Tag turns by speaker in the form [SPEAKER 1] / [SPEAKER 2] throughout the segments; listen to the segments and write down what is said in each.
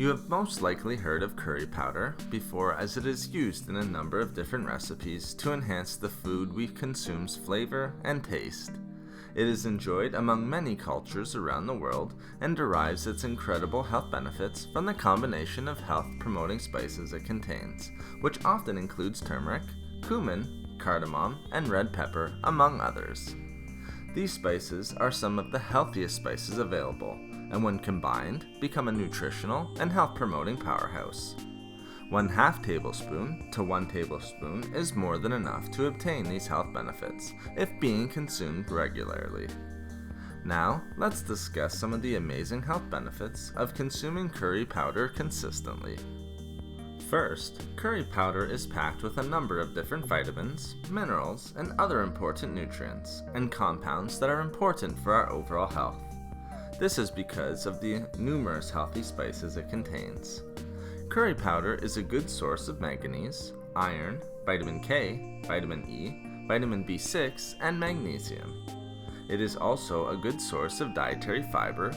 [SPEAKER 1] You have most likely heard of curry powder before, as it is used in a number of different recipes to enhance the food we consume's flavor and taste. It is enjoyed among many cultures around the world and derives its incredible health benefits from the combination of health-promoting spices it contains, which often includes turmeric, cumin, cardamom, and red pepper, among others. These spices are some of the healthiest spices available, and when combined, become a nutritional and health-promoting powerhouse. 1/2 tablespoon to 1 tablespoon is more than enough to obtain these health benefits if being consumed regularly. Now, let's discuss some of the amazing health benefits of consuming curry powder consistently. First, curry powder is packed with a number of different vitamins, minerals, and other important nutrients and compounds that are important for our overall health. This is because of the numerous healthy spices it contains. Curry powder is a good source of manganese, iron, vitamin K, vitamin E, vitamin B6, and magnesium. It is also a good source of dietary fiber,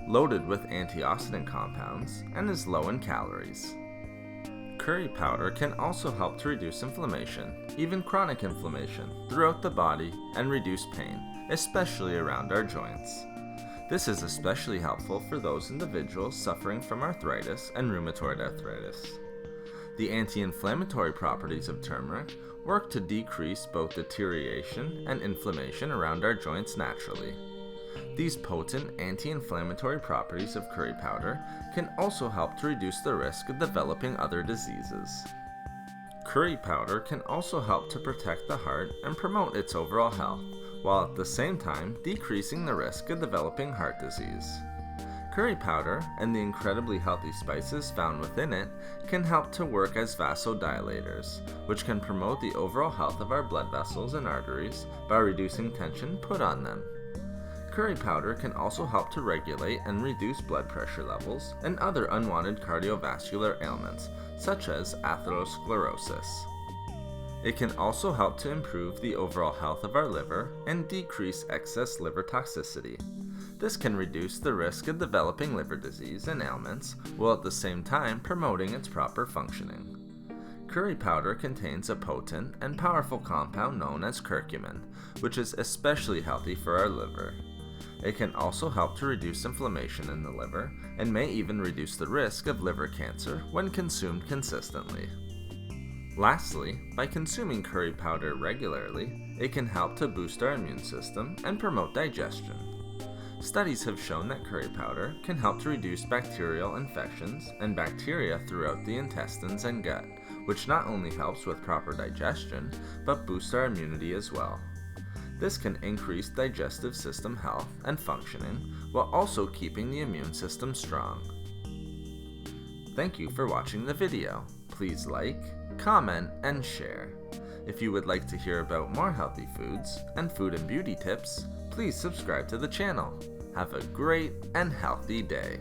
[SPEAKER 1] loaded with antioxidant compounds, and is low in calories. Curry powder can also help to reduce inflammation, even chronic inflammation, throughout the body and reduce pain, especially around our joints. This is especially helpful for those individuals suffering from arthritis and rheumatoid arthritis. The anti-inflammatory properties of turmeric work to decrease both deterioration and inflammation around our joints naturally. These potent anti-inflammatory properties of curry powder can also help to reduce the risk of developing other diseases. Curry powder can also help to protect the heart and promote its overall health, while at the same time decreasing the risk of developing heart disease. Curry powder and the incredibly healthy spices found within it can help to work as vasodilators, which can promote the overall health of our blood vessels and arteries by reducing tension put on them. Curry powder can also help to regulate and reduce blood pressure levels and other unwanted cardiovascular ailments, such as atherosclerosis. It can also help to improve the overall health of our liver and decrease excess liver toxicity. This can reduce the risk of developing liver disease and ailments, while at the same time promoting its proper functioning. Curry powder contains a potent and powerful compound known as curcumin, which is especially healthy for our liver. It can also help to reduce inflammation in the liver and may even reduce the risk of liver cancer when consumed consistently. Lastly, by consuming curry powder regularly, it can help to boost our immune system and promote digestion. Studies have shown that curry powder can help to reduce bacterial infections and bacteria throughout the intestines and gut, which not only helps with proper digestion, but boosts our immunity as well. This can increase digestive system health and functioning, while also keeping the immune system strong. Thank you for watching the video. Please like, comment, and share. If you would like to hear about more healthy foods and food and beauty tips, please subscribe to the channel. Have a great and healthy day.